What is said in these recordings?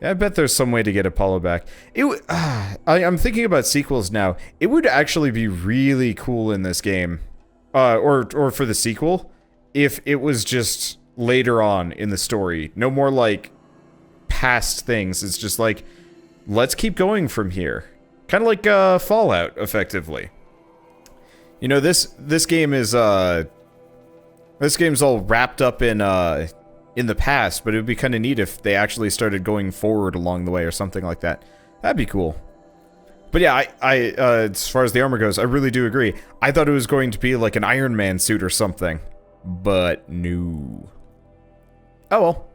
Yeah, I bet there's some way to get Apollo back. I'm thinking about sequels now. It would actually be really cool in this game, or for the sequel, if it was just later on in the story. No more like past things. It's just like, let's keep going from here. Kind of like Fallout, effectively. You know, this game is this game's all wrapped up in the past, but it would be kind of neat if they actually started going forward along the way or something like that. That'd be cool. But yeah, as far as the armor goes, I really do agree. I thought it was going to be like an Iron Man suit or something, but no. Oh well.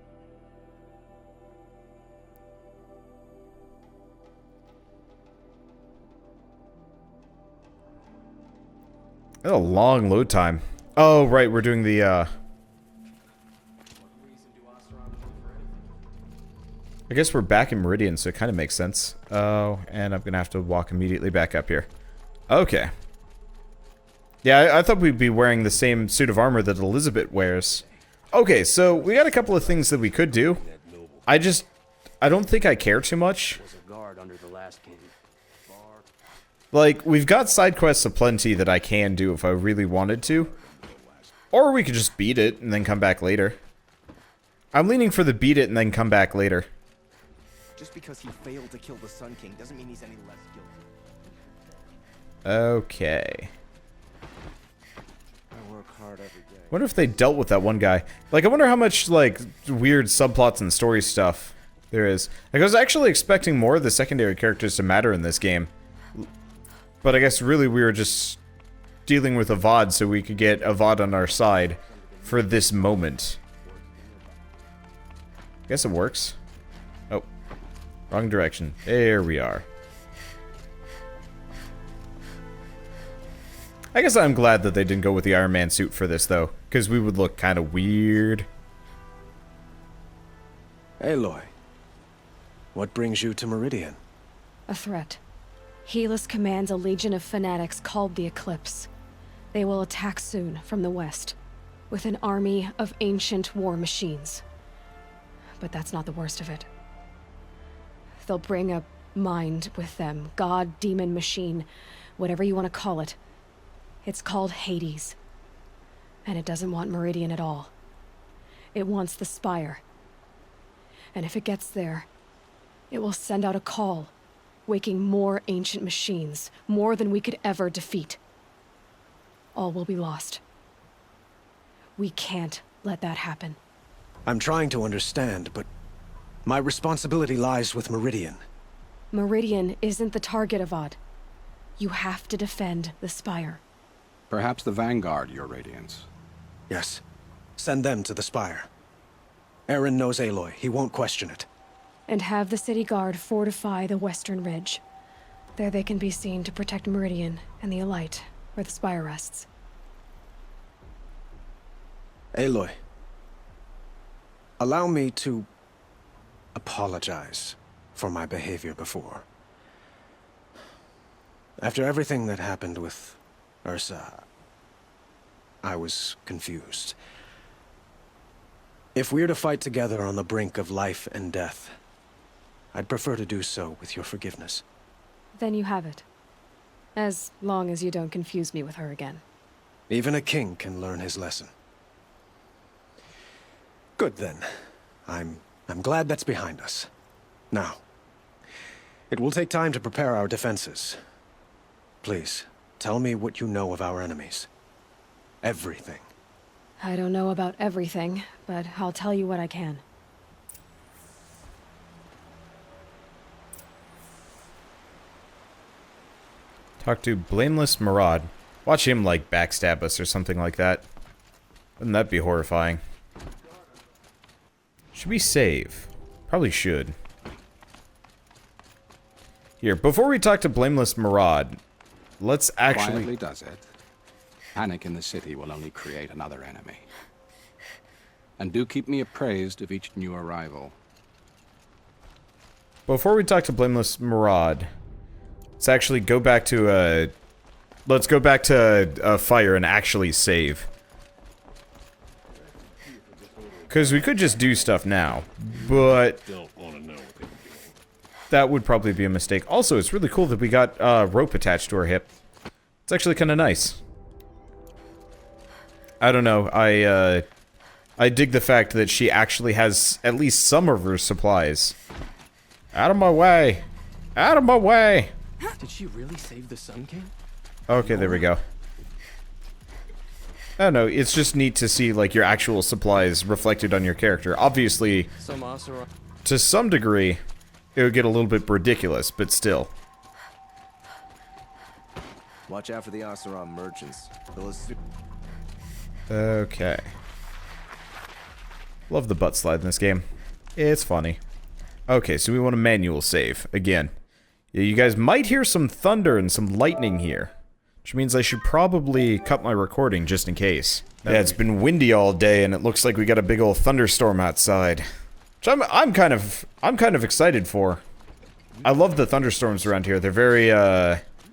That's a long load time. Oh, right, we're doing the, I guess we're back in Meridian, so it kind of makes sense. Oh, and I'm gonna have to walk immediately back up here. Okay. Yeah, I thought we'd be wearing the same suit of armor that Elizabeth wears. Okay, so we got a couple of things that we could do. I don't think I care too much. Like, we've got side quests aplenty that I can do if I really wanted to. Or we could just beat it and then come back later. I'm leaning for the beat it and then come back later. Just because he failed to kill the Sun King doesn't mean he's any less guilty. Okay. I work hard every day. Wonder if they dealt with that one guy. Like, I wonder how much, like, weird subplots and story stuff there is. Like, I was actually expecting more of the secondary characters to matter in this game. But I guess really we were just dealing with Avad so we could get Avad on our side for this moment. Guess it works. Oh. Wrong direction. There we are. I guess I'm glad that they didn't go with the Iron Man suit for this, though, because we would look kind of weird. Aloy, what brings you to Meridian? A threat. Helis commands a legion of fanatics called the Eclipse. They will attack soon from the west, with an army of ancient war machines. But that's not the worst of it. They'll bring a mind with them, god, demon, machine, whatever you want to call it. It's called Hades. And it doesn't want Meridian at all. It wants the Spire. And if it gets there, it will send out a call, waking more ancient machines, more than we could ever defeat. All will be lost. We can't let that happen. I'm trying to understand, but my responsibility lies with Meridian. Meridian isn't the target, Avad. You have to defend the Spire. Perhaps the Vanguard, Your Radiance. Yes. Send them to the Spire. Eren knows Aloy. He won't question it. And have the city guard fortify the western ridge. There they can be seen to protect Meridian and the Elite, where the Spire rests. Aloy, allow me to apologize for my behavior before. After everything that happened with Ursa, I was confused. If we're to fight together on the brink of life and death, I'd prefer to do so with your forgiveness. Then you have it. As long as you don't confuse me with her again. Even a king can learn his lesson. Good then. I'm glad that's behind us. Now, it will take time to prepare our defenses. Please, tell me what you know of our enemies. Everything. I don't know about everything, but I'll tell you what I can. Talk to Blameless Maraud. Watch him, like, backstab us or something like that. Wouldn't that be horrifying? Should we save? Probably should. Here, before we talk to Blameless Maraud, let's actually... Quietly does it. Panic in the city will only create another enemy. And do keep me appraised of each new arrival. Before we talk to Blameless Maraud, let's actually go back to, let's go back to Fire and actually save. Because we could just do stuff now, but... Don't want to know what they that would probably be a mistake. Also, it's really cool that we got rope attached to her hip. It's actually kind of nice. I don't know. I dig the fact that she actually has at least some of her supplies. Out of my way! Out of my way! Did she really save the Sun King? Okay, there we go. I don't know, it's just neat to see, like, your actual supplies reflected on your character. Obviously, to some degree, it would get a little bit ridiculous, but still. Watch out for the Oseram merchants. Okay. Love the butt slide in this game. It's funny. Okay, so we want a manual save, again. Yeah, you guys might hear some thunder and some lightning here. Which means I should probably cut my recording just in case. Yeah, it's been windy all day and it looks like we got a big old thunderstorm outside. Which I'm kind of excited for. I love the thunderstorms around here. They're very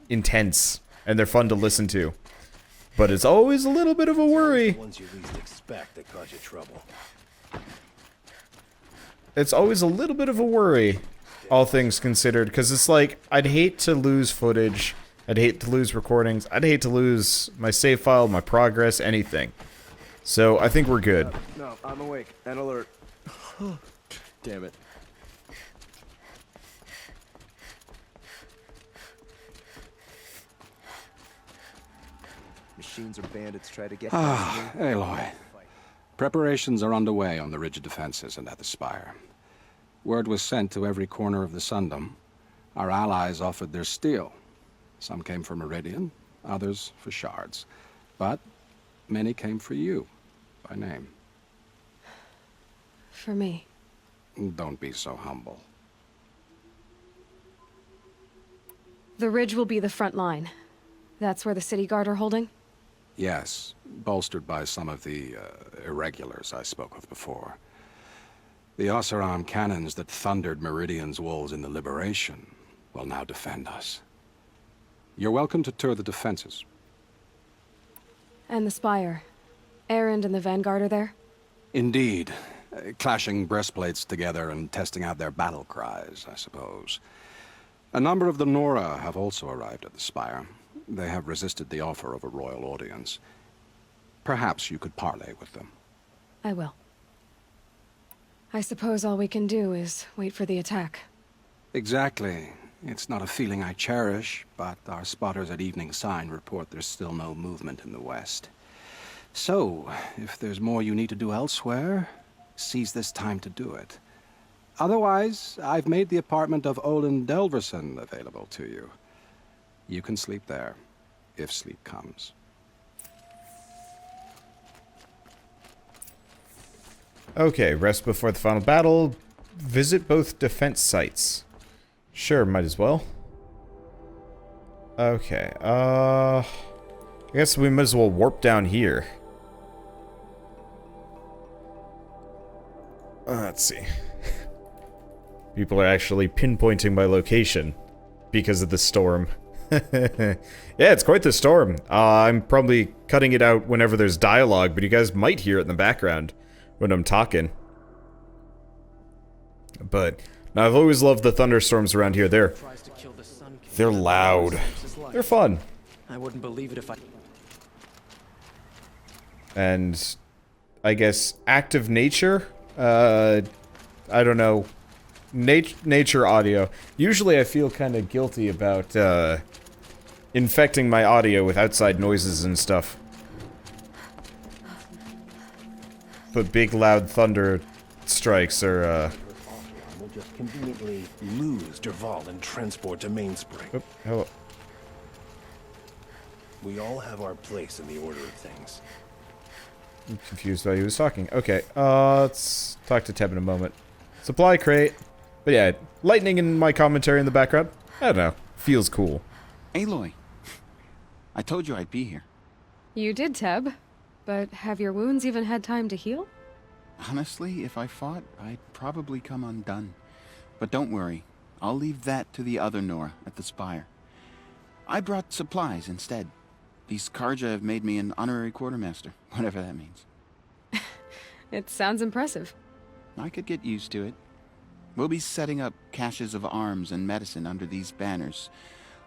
intense and they're fun to listen to. But it's always a little bit of a worry. Ones you least expect that cause you trouble. It's always a little bit of a worry, all things considered, because it's like, I'd hate to lose footage, I'd hate to lose recordings, I'd hate to lose my save file, my progress, anything. So, I think we're good. No, I'm awake and alert. Damn it. Machines or bandits try to get past me. Aloy. Preparations are underway on the rigid defenses and at the spire. Word was sent to every corner of the Sundom. Our allies offered their steel. Some came for Meridian, others for shards. But many came for you, by name. For me. Don't be so humble. The ridge will be the front line. That's where the city guard are holding? Yes, bolstered by some of the irregulars I spoke of before. The Oseram cannons that thundered Meridian's walls in the Liberation will now defend us. You're welcome to tour the defenses. And the spire. Erend and the Vanguard are there? Indeed. Clashing breastplates together and testing out their battle cries, I suppose. A number of the Nora have also arrived at the spire. They have resisted the offer of a royal audience. Perhaps you could parley with them. I will. I suppose all we can do is wait for the attack. Exactly. It's not a feeling I cherish, but our spotters at Evening Sign report there's still no movement in the west. So, if there's more you need to do elsewhere, seize this time to do it. Otherwise, I've made the apartment of Olin Delverson available to you. You can sleep there, if sleep comes. Okay, rest before the final battle. Visit both defense sites. Sure, might as well. Okay, I guess we might as well warp down here. Let's see. People are actually pinpointing my location because of the storm. Yeah, it's quite the storm. I'm probably cutting it out whenever there's dialogue, but you guys might hear it in the background when I'm talking. But now, I've always loved the thunderstorms around here. They're loud. They're fun. I wouldn't believe it if I... And I guess active nature? I don't know. Nature audio. Usually I feel kind of guilty about infecting my audio with outside noises and stuff. But big loud thunder strikes are We'll just conveniently lose Derval and transport to Mainspring. Oop, hello. We all have our place in the order of things. I'm confused why he was talking. Okay, let's talk to Teb in a moment. Supply crate. But yeah, lightning in my commentary in the background. I don't know. Feels cool. Aloy, I told you I'd be here. You did, Teb. But have your wounds even had time to heal? Honestly, if I fought, I'd probably come undone. But don't worry, I'll leave that to the other Nora at the Spire. I brought supplies instead. These Karja have made me an honorary quartermaster, whatever that means. It sounds impressive. I could get used to it. We'll be setting up caches of arms and medicine under these banners.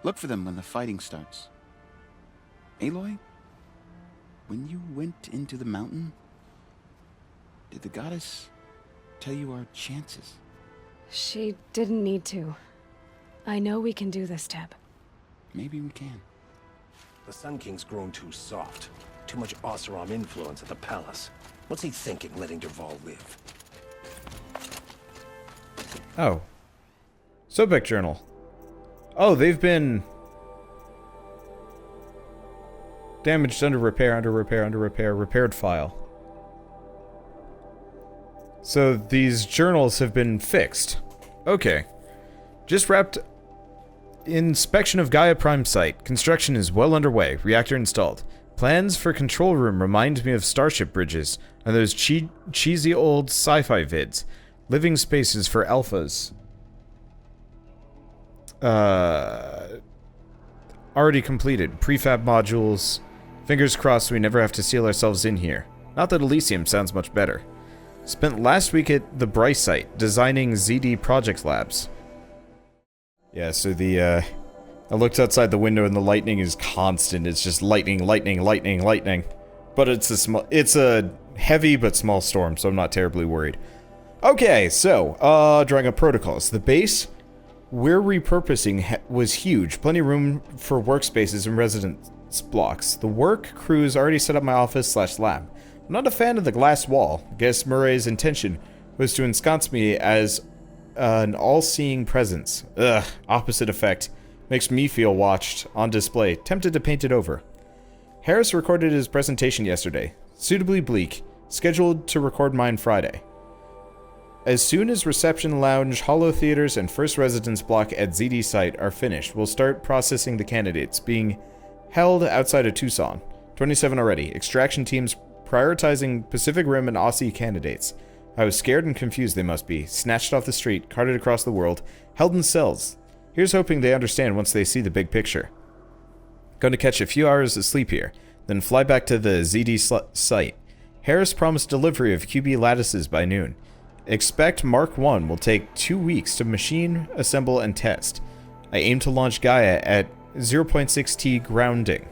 Look for them when the fighting starts. Aloy, when you went into the mountain, did the goddess tell you our chances? She didn't need to. I know we can do this, Teb. Maybe we can. The Sun King's grown too soft. Too much Oseram influence at the palace. What's he thinking, letting Dervahl live? Oh. Sobek Journal. Oh, they've been damaged under repair, repaired file. So these journals have been fixed. Okay. Just wrapped inspection of Gaia Prime site. Construction is well underway. Reactor installed. Plans for control room remind me of starship bridges and those cheesy old sci-fi vids. Living spaces for alphas. Already completed. Prefab modules. Fingers crossed we never have to seal ourselves in here. Not that Elysium sounds much better. Spent last week at the Bryce site, designing ZD project labs. Yeah, so I looked outside the window and the lightning is constant. It's just lightning. But it's a heavy but small storm, so I'm not terribly worried. Okay, so, drawing up protocols. The base we're repurposing was huge. Plenty of room for workspaces and residence blocks. The work crew's already set up my office/lab. I'm not a fan of the glass wall. Guess Murray's intention was to ensconce me as an all-seeing presence. Ugh, opposite effect. Makes me feel watched, on display. Tempted to paint it over. Harris recorded his presentation yesterday. Suitably bleak. Scheduled to record mine Friday. As soon as reception lounge, holo theaters, and first residence block at ZD site are finished, we'll start processing the candidates being held outside of Tucson. 27 already. Extraction teams prioritizing Pacific Rim and Aussie candidates. I was scared and confused they must be. Snatched off the street, carted across the world, held in cells. Here's hoping they understand once they see the big picture. Going to catch a few hours of sleep here, then fly back to the ZD site. Harris promised delivery of QB lattices by noon. Expect Mark 1 will take 2 weeks to machine, assemble, and test. I aim to launch Gaia at 0.6T grounding.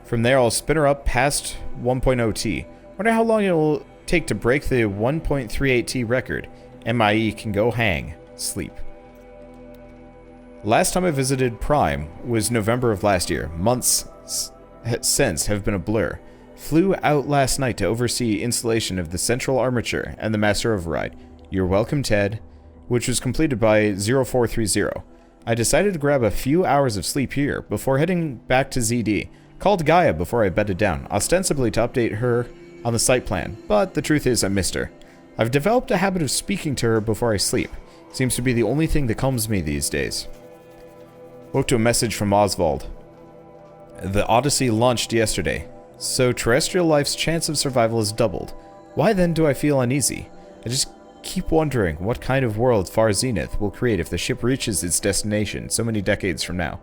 From there, I'll spin her up past 1.0T. Wonder how long it will take to break the 1.38T record. MIE can go hang. Sleep. Last time I visited Prime was November of last year. Months since have been a blur. Flew out last night to oversee installation of the central armature and the master override. You're welcome, Ted. Which was completed by 0430. I decided to grab a few hours of sleep here before heading back to ZD. Called Gaia before I bedded down, ostensibly to update her on the site plan, but the truth is I missed her. I've developed a habit of speaking to her before I sleep. Seems to be the only thing that calms me these days. Woke to a message from Oswald. The Odyssey launched yesterday, so terrestrial life's chance of survival is doubled. Why then do I feel uneasy? I just keep wondering what kind of world Far Zenith will create if the ship reaches its destination so many decades from now.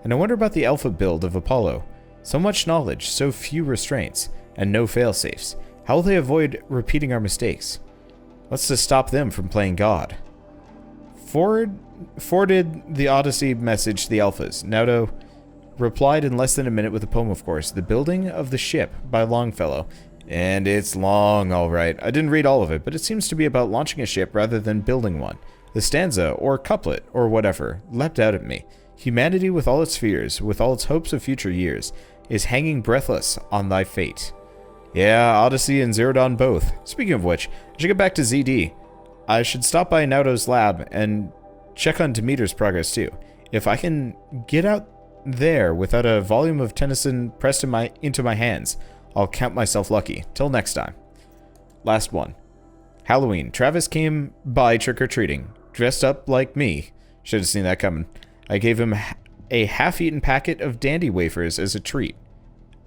And I wonder about the alpha build of Apollo. So much knowledge, so few restraints, and no failsafes. How will they avoid repeating our mistakes? What's to stop them from playing God? Forwarded the Odyssey message to the alphas. Naoto replied in less than a minute with a poem, of course. The Building of the Ship by Longfellow. And it's long, alright. I didn't read all of it, but it seems to be about launching a ship rather than building one. The stanza, or couplet, or whatever, leapt out at me. Humanity with all its fears, with all its hopes of future years, is hanging breathless on thy fate. Yeah, Odyssey and Zero Dawn both. Speaking of which, I should get back to ZD. I should stop by Naoto's lab and check on Demeter's progress too. If I can get out there without a volume of Tennyson pressed into my hands, I'll count myself lucky. Till next time. Last one. Halloween. Travis came by trick-or-treating, dressed up like me. Should have seen that coming. I gave him a half-eaten packet of dandy wafers as a treat,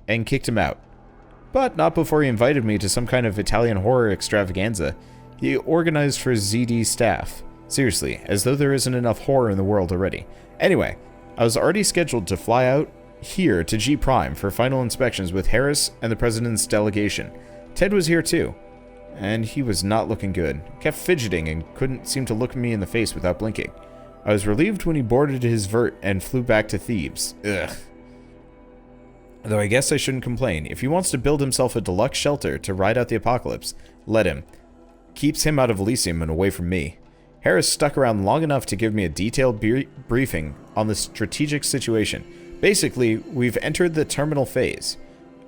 and kicked him out. But not before he invited me to some kind of Italian horror extravaganza he organized for ZD staff. Seriously, as though there isn't enough horror in the world already. Anyway, I was already scheduled to fly out here to G Prime for final inspections with Harris and the President's delegation. Ted was here too. And he was not looking good. Kept fidgeting and couldn't seem to look me in the face without blinking. I was relieved when he boarded his vert and flew back to Thebes. Ugh. Though I guess I shouldn't complain. If he wants to build himself a deluxe shelter to ride out the apocalypse, let him. Keeps him out of Elysium and away from me. Harris stuck around long enough to give me a detailed briefing on the strategic situation. Basically, we've entered the terminal phase.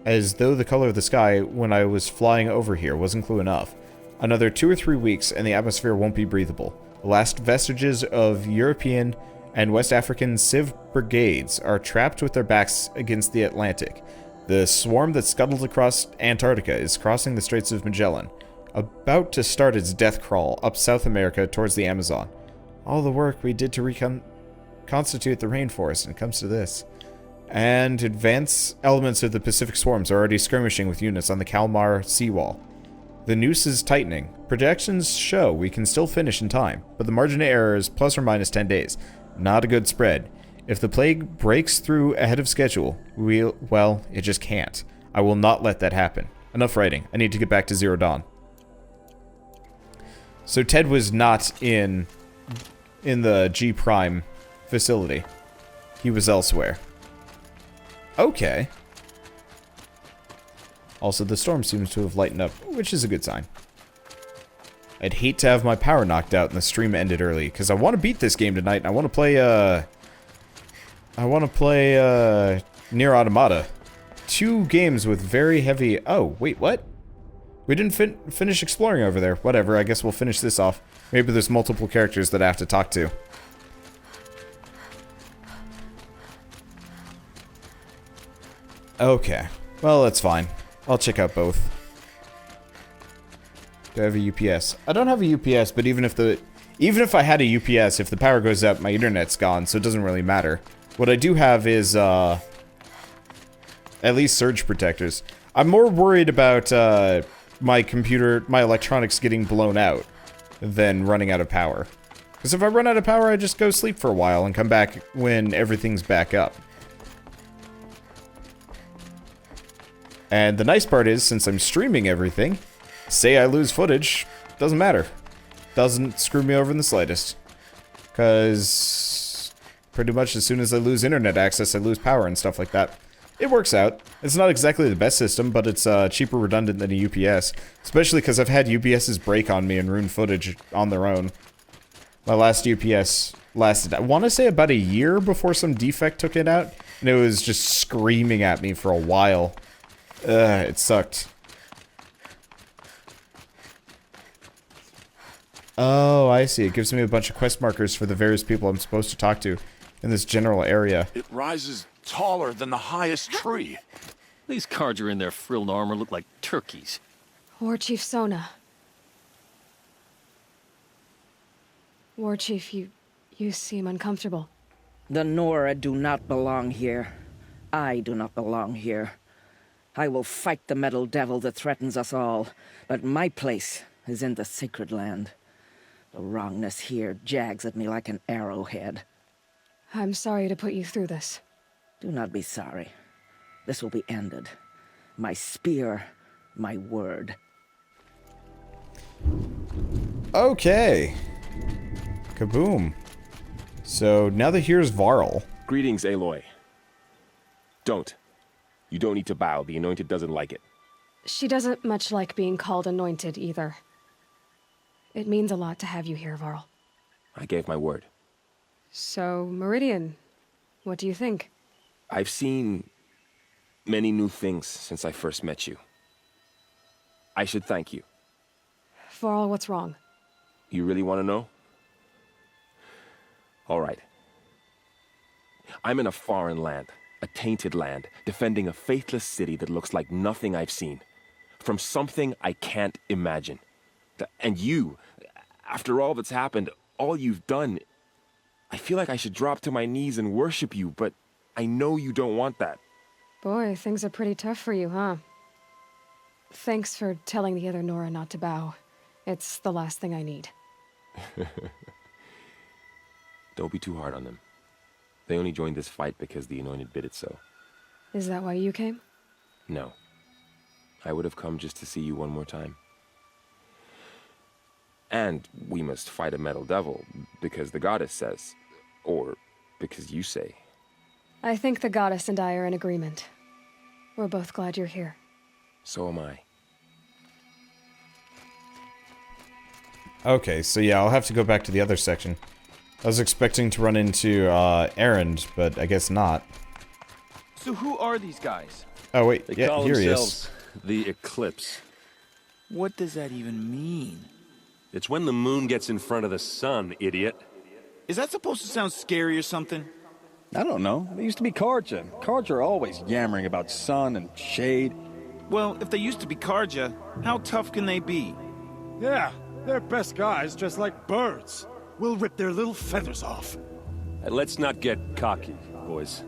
As though the color of the sky when I was flying over here wasn't clue enough. Another 2 or 3 weeks and the atmosphere won't be breathable. The last vestiges of European and West African civ brigades are trapped with their backs against the Atlantic. The swarm that scuttled across Antarctica is crossing the Straits of Magellan, about to start its death crawl up South America towards the Amazon. All the work we did to reconstitute the rainforest, and it comes to this. And advanced elements of the Pacific swarms are already skirmishing with units on the Kalmar seawall. The noose is tightening. Projections show we can still finish in time, but the margin of error is plus or minus 10 days. Not a good spread. If the plague breaks through ahead of schedule, well, it just can't. I will not let that happen. Enough writing. I need to get back to Zero Dawn. So Ted was not in the G Prime facility. He was elsewhere. Okay. Also, the storm seems to have lightened up, which is a good sign. I'd hate to have my power knocked out and the stream ended early, because I want to beat this game tonight, and I want to play, Nier Automata. 2 games with very heavy... Oh, wait, what? We didn't finish exploring over there. Whatever, I guess we'll finish this off. Maybe there's multiple characters that I have to talk to. Okay. Well, that's fine. I'll check out both. Do I have a UPS? I don't have a UPS, but even if I had a UPS, if the power goes out, my internet's gone, so it doesn't really matter. What I do have is, at least surge protectors. I'm more worried about, my computer, my electronics getting blown out than running out of power. Because if I run out of power, I just go sleep for a while and come back when everything's back up. And the nice part is, since I'm streaming everything, say I lose footage, doesn't matter. Doesn't screw me over in the slightest. Because pretty much as soon as I lose internet access, I lose power and stuff like that. It works out. It's not exactly the best system, but it's cheaper redundant than a UPS. Especially because I've had UPSs break on me and ruin footage on their own. My last UPS lasted, I want to say, about a year before some defect took it out. And it was just screaming at me for a while. It sucked. Oh, I see. It gives me a bunch of quest markers for the various people I'm supposed to talk to in this general area. It rises taller than the highest tree. These cards are in their frilled armor look like turkeys. War Chief Sona. War Chief, you seem uncomfortable. The Nora do not belong here. I do not belong here. I will fight the metal devil that threatens us all, but my place is in the sacred land. The wrongness here jags at me like an arrowhead. I'm sorry to put you through this. Do not be sorry. This will be ended. My spear, my word. Okay. Kaboom. So now that here's Varl. Greetings, Aloy. Don't. You don't need to bow. The Anointed doesn't like it. She doesn't much like being called anointed either. It means a lot to have you here, Varl. I gave my word. So, Meridian, what do you think? I've seen many new things since I first met you. I should thank you. Varl, what's wrong? You really want to know? All right. I'm in a foreign land, a tainted land, defending a faithless city that looks like nothing I've seen. From something I can't imagine. And you, after all that's happened, all you've done, I feel like I should drop to my knees and worship you, but I know you don't want that. Boy, things are pretty tough for you, huh? Thanks for telling the other Nora not to bow. It's the last thing I need. Don't be too hard on them. They only joined this fight because the Anointed bid it so. Is that why you came? No. I would have come just to see you one more time. And we must fight a metal devil because the goddess says. Or because you say. I think the goddess and I are in agreement. We're both glad you're here. So am I. Okay, so yeah, I'll have to go back to the other section. I was expecting to run into, Erend, but I guess not. So who are these guys? Oh, wait, They yeah, call here he themselves is. the Eclipse. What does that even mean? It's when the moon gets in front of the sun, idiot. Is that supposed to sound scary or something? I don't know. They used to be Karja. Karja are always yammering about sun and shade. Well, if they used to be Karja, how tough can they be? Yeah, they're best guys dressed like birds. We'll rip their little feathers off. And let's not get cocky, boys.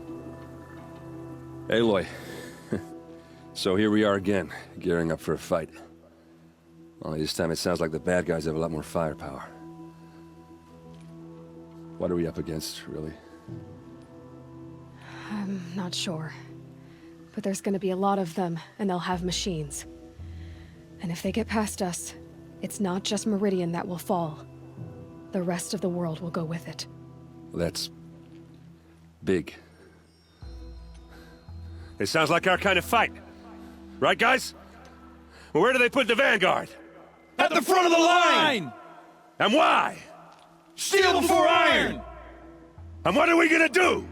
Aloy. So here we are again, gearing up for a fight. Only this time it sounds like the bad guys have a lot more firepower. What are we up against, really? I'm not sure. But there's gonna be a lot of them, and they'll have machines. And if they get past us, it's not just Meridian that will fall. The rest of the world will go with it. Well, that's... big. It sounds like our kind of fight. Right, guys? Well, where do they put the Vanguard? At the front of the line! And why? Steel before iron! And what are we gonna do?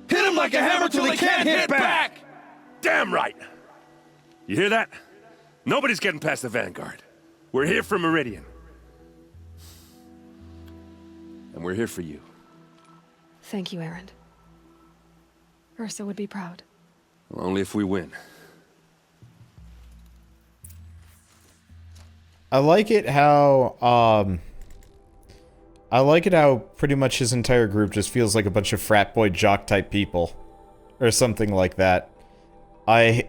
Hit them like a hammer till they can't hit back! Damn right! You hear that? Nobody's getting past the Vanguard. We're here for Meridian. And we're here for you. Thank you, Erend. Ursa would be proud. Well, only if we win. I like it how, pretty much his entire group just feels like a bunch of frat boy jock type people. Or something like that. I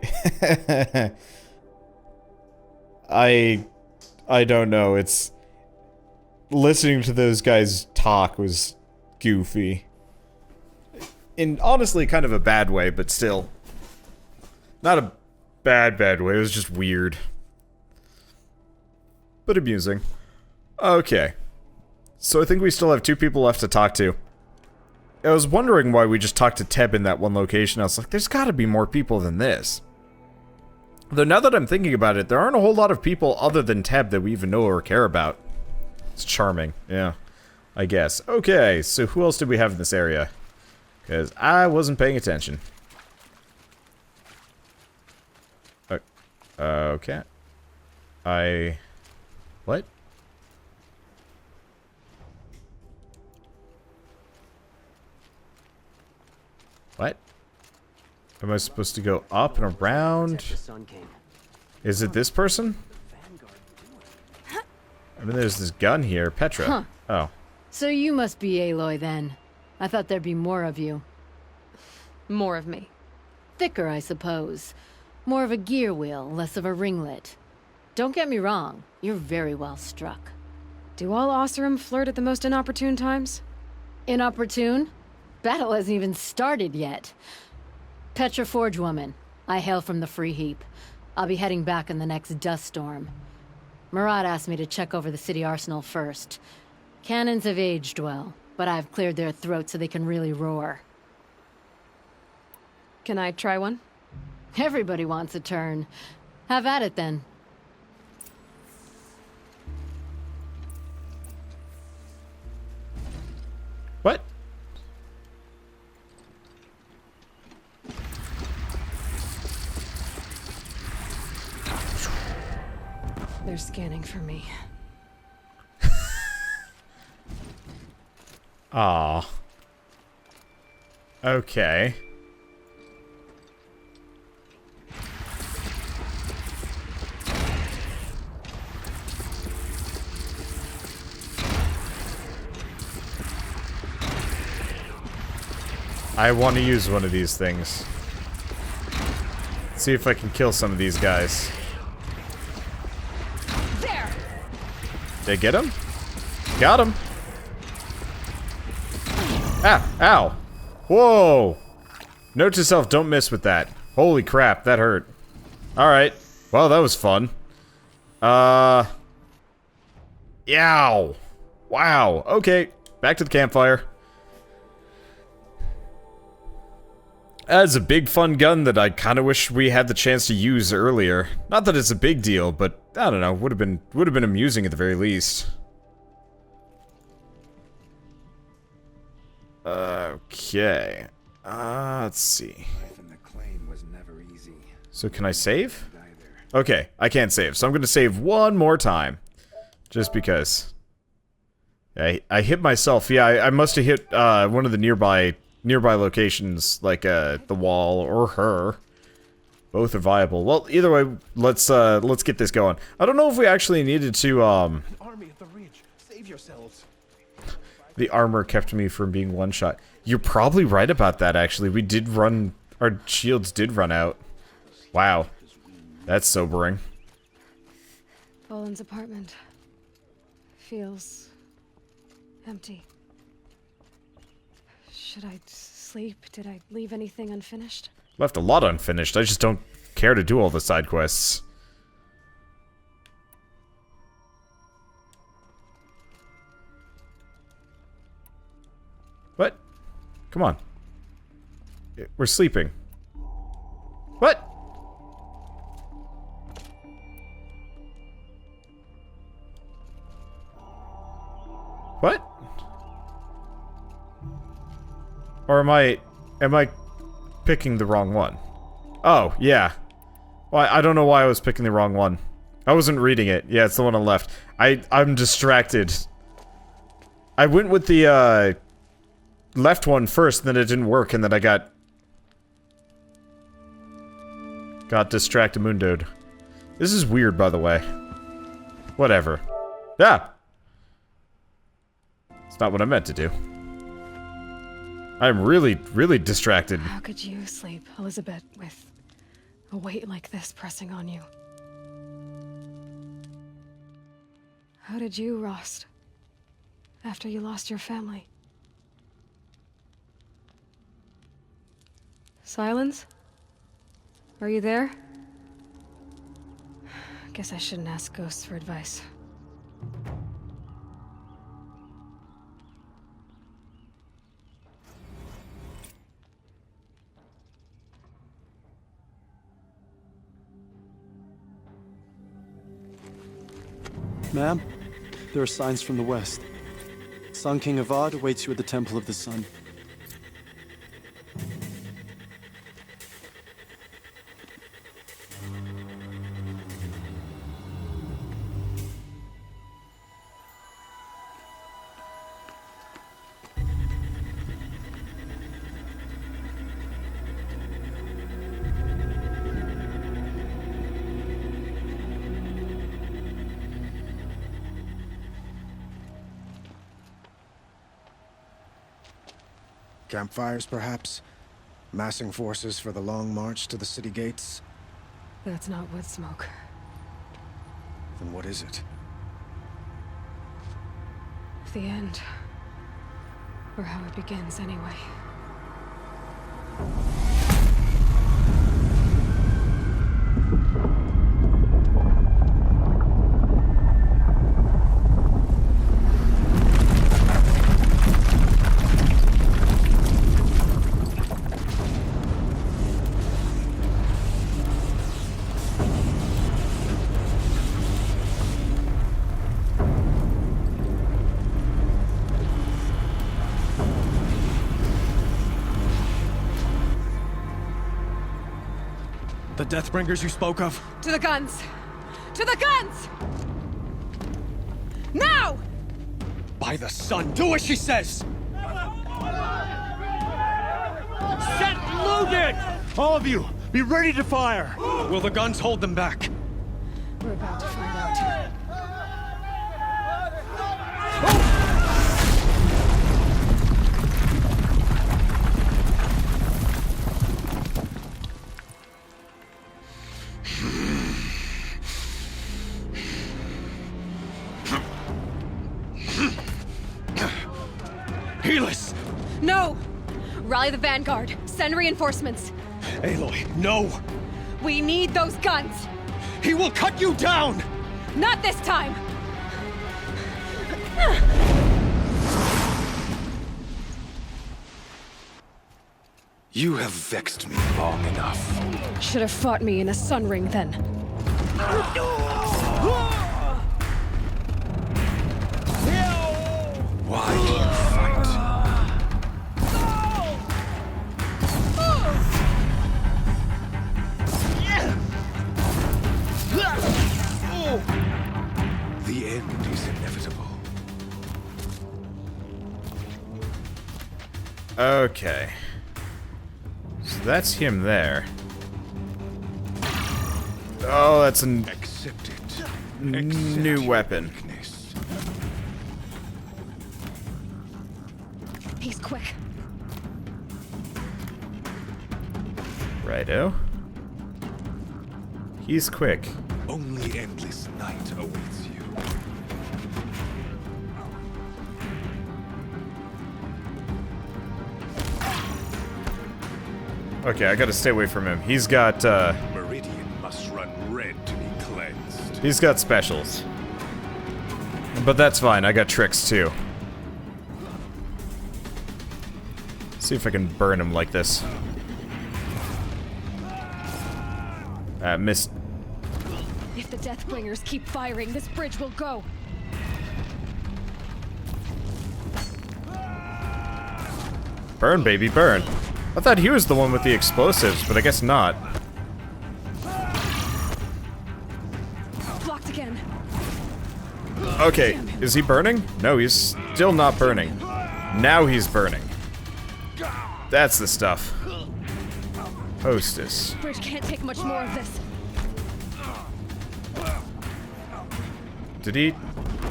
don't know, it's... Listening to those guys talk was goofy. In honestly kind of a bad way, but still. Not a bad way, it was just weird. But amusing. Okay. So I think we still have 2 people left to talk to. I was wondering why we just talked to Teb in that one location. I was like, there's gotta be more people than this. Though now that I'm thinking about it, there aren't a whole lot of people other than Teb that we even know or care about. It's charming, yeah. I guess. Okay, so who else did we have in this area? Because I wasn't paying attention. Okay. What? What? Am I supposed to go up and around? Is it this person? I mean, there's this gun here. Petra. Huh. Oh. So you must be Aloy, then. I thought there'd be more of you. More of me. Thicker, I suppose. More of a gear wheel, less of a ringlet. Don't get me wrong, you're very well struck. Do all Oseram flirt at the most inopportune times? Inopportune? Battle hasn't even started yet. Petra Forge woman. I hail from the Free Heap. I'll be heading back in the next dust storm. Murad asked me to check over the city arsenal first. Cannons have aged well, but I've cleared their throats so they can really roar. Can I try one? Everybody wants a turn. Have at it, then. What? They're scanning for me. Aw. Okay. I want to use one of these things. See if I can kill some of these guys. There. Did I get him? Got him. Ah, ow. Whoa. Note to self, don't miss with that. Holy crap, that hurt. Alright. Well, that was fun. Yow! Wow. Okay, back to the campfire. That's a big fun gun that I kind of wish we had the chance to use earlier. Not that it's a big deal, but I don't know. Would have been amusing at the very least. Okay. Let's see. So can I save? Okay, I can't save. So I'm gonna save one more time, just because. I hit myself. Yeah, I must have hit one of the nearby locations, like the wall or her. Both are viable. Well, either way, let's get this going. I don't know if we actually needed to An army at the ridge. Save yourselves. The armor kept me from being one shot. You're probably right about that, actually. We did run... Our shields did run out. Wow. That's sobering. Boland's apartment feels empty. Should I sleep? Did I leave anything unfinished? Left a lot unfinished. I just don't care to do all the side quests. What? Come on. We're sleeping. What? What? Or am I picking the wrong one? Oh, yeah. Well, I don't know why I was picking the wrong one. I wasn't reading it. Yeah, it's the one on the left. I'm distracted. I went with the, left one first, and then it didn't work, and then I got distracted-mundoed. This is weird, by the way. Whatever. Yeah! It's not what I meant to do. I'm really, really distracted. How could you sleep, Elizabeth, with a weight like this pressing on you? How did you, Rost, after you lost your family? Silence? Are you there? Guess I shouldn't ask ghosts for advice. Ma'am, there are signs from the west. Sun King Avad awaits you at the Temple of the Sun. Campfires, perhaps? Massing forces for the long march to the city gates? That's not wood smoke. Then what is it? The end. Or how it begins, anyway. The Deathbringers you spoke of? To the guns! To the guns! Now! By the sun, do as she says! Set loaded! All of you, be ready to fire! Will the guns hold them back? We're about to find out. Helis! No! Rally the Vanguard. Send reinforcements. Aloy, no! We need those guns! He will cut you down! Not this time! You have vexed me long enough. Should have fought me in a sun ring then. Why do you fight? The end is inevitable. Okay. So that's him there. Oh, that's an new weapon. He's quick. Righto. He's quick. Only endless night awaits you. Okay, I gotta stay away from him. He's got, Meridian must run red to be cleansed. he's got specials. But that's fine, I got tricks too. See if I can burn him like this. Missed. If the Deathbringers keep firing, this bridge will go. Burn, baby, burn. I thought he was the one with the explosives, but I guess not. Blocked again. Okay, is he burning? No, he's still not burning. Now he's burning. That's the stuff. Hostess. Bridge can't take much more of this. Did he?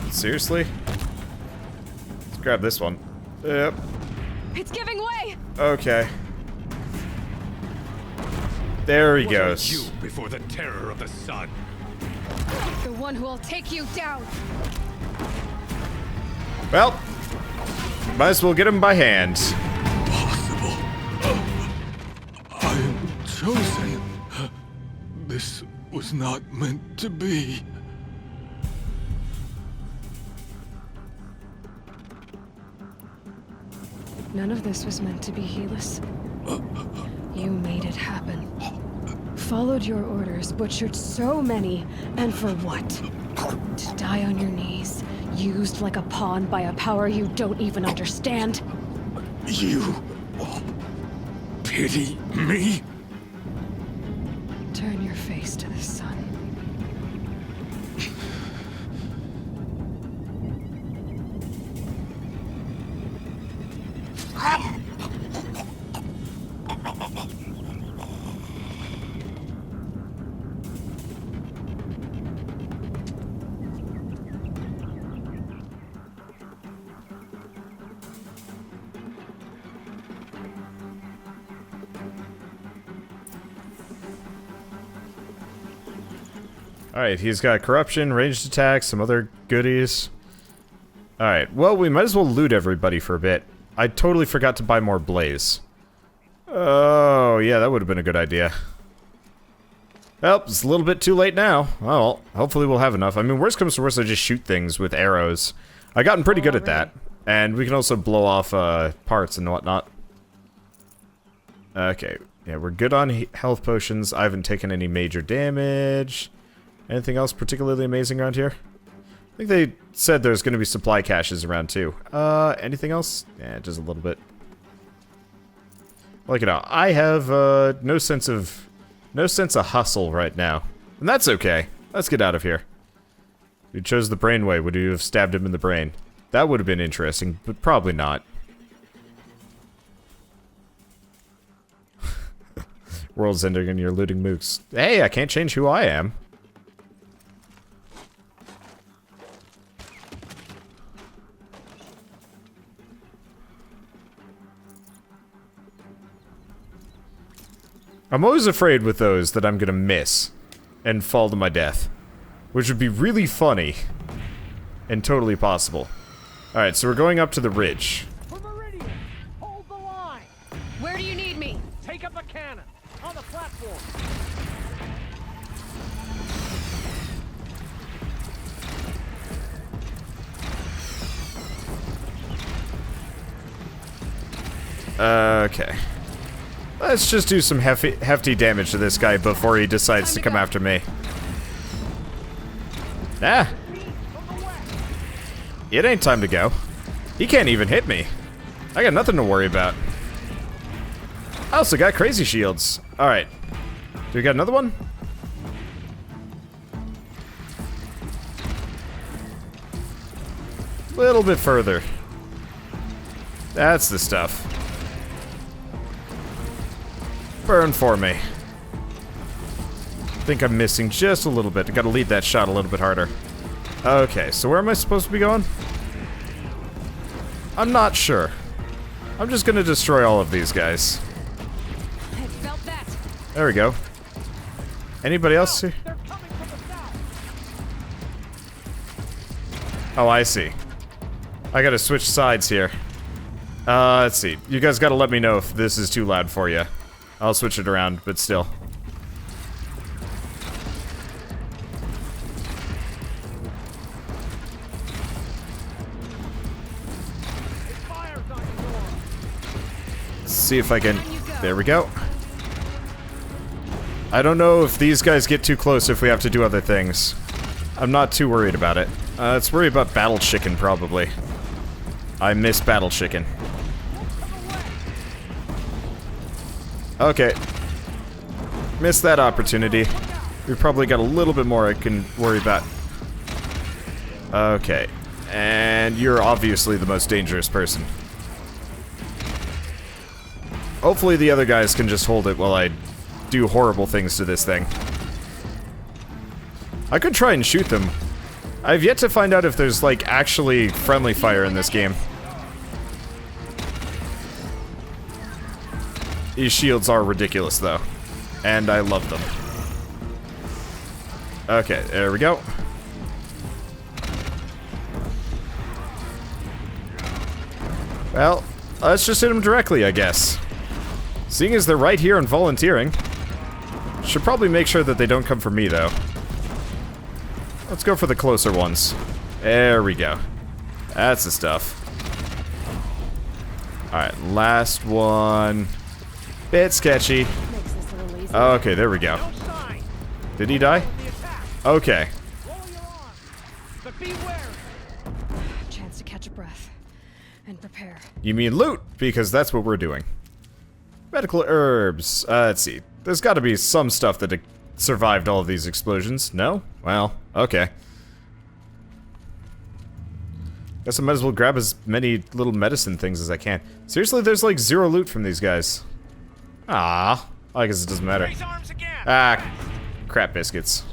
Seriously? Let's grab this one. Yep. It's giving way. Okay. There he What are goes. you before the terror of the sun? The one who will take you down. Well, might as well get him by hand. Possible. I am chosen. This was not meant to be. None of this was meant to be, Helis. You made it happen. Followed your orders, butchered so many, and for what? To die on your knees, used like a pawn by a power you don't even understand? You pity me? Turn your face to the sun. Alright, he's got corruption, ranged attacks, some other goodies. Alright, well, we might as well loot everybody for a bit. I totally forgot to buy more blaze. Oh, yeah, that would have been a good idea. Well, it's a little bit too late now. Well, hopefully we'll have enough. I mean, worst comes to worst, I just shoot things with arrows. I've gotten pretty good at that. And we can also blow off parts and whatnot. Okay, yeah, we're good on health potions. I haven't taken any major damage. Anything else particularly amazing around here? I think they said there's going to be supply caches around too. Anything else? Yeah, just a little bit. Like it out. I have no sense of hustle right now, and that's okay. Let's get out of here. You chose the brain way. Would you have stabbed him in the brain? That would have been interesting, but probably not. World's ending and you're looting mooks. Hey, I can't change who I am. I'm always afraid with those that I'm gonna miss and fall to my death, which would be really funny and totally possible. Alright, so we're going up to the ridge. For Meridian, hold the line. Where do you need me? Take up a cannon on the platform. Okay. Let's just do some hefty damage to this guy before he decides to come after me. Ah! It ain't time to go. He can't even hit me. I got nothing to worry about. I also got crazy shields. Alright. Do we got another one? A little bit further. That's the stuff. Burn for me. I think I'm missing just a little bit. I gotta lead that shot a little bit harder. Okay, so where am I supposed to be going? I'm not sure. I'm just gonna destroy all of these guys. There we go. Anybody else here? Oh, I see. I gotta switch sides here. Let's see. You guys gotta let me know if this is too loud for you. I'll switch it around, but still. Let's see if I can... There we go. I don't know if these guys get too close if we have to do other things. I'm not too worried about it. Let's worry about Battle Chicken, probably. I miss Battle Chicken. Okay. Missed that opportunity. We've probably got a little bit more I can worry about. Okay. And you're obviously the most dangerous person. Hopefully the other guys can just hold it while I do horrible things to this thing. I could try and shoot them. I've yet to find out if there's, like, actually friendly fire in this game. These shields are ridiculous, though. And I love them. Okay, there we go. Well, let's just hit them directly, I guess. Seeing as they're right here and volunteering. Should probably make sure that they don't come for me, though. Let's go for the closer ones. There we go. That's the stuff. Alright, last one. Bit sketchy. Okay, there we go. Did he die? Okay. Chance to catch a breath and prepare. You mean loot, because that's what we're doing. Medical herbs. Let's see. There's got to be some stuff that survived all of these explosions. No? Well, okay. Guess I might as well grab as many little medicine things as I can. Seriously, there's like 0 loot from these guys. Ah, I guess it doesn't matter. Ah, crap biscuits.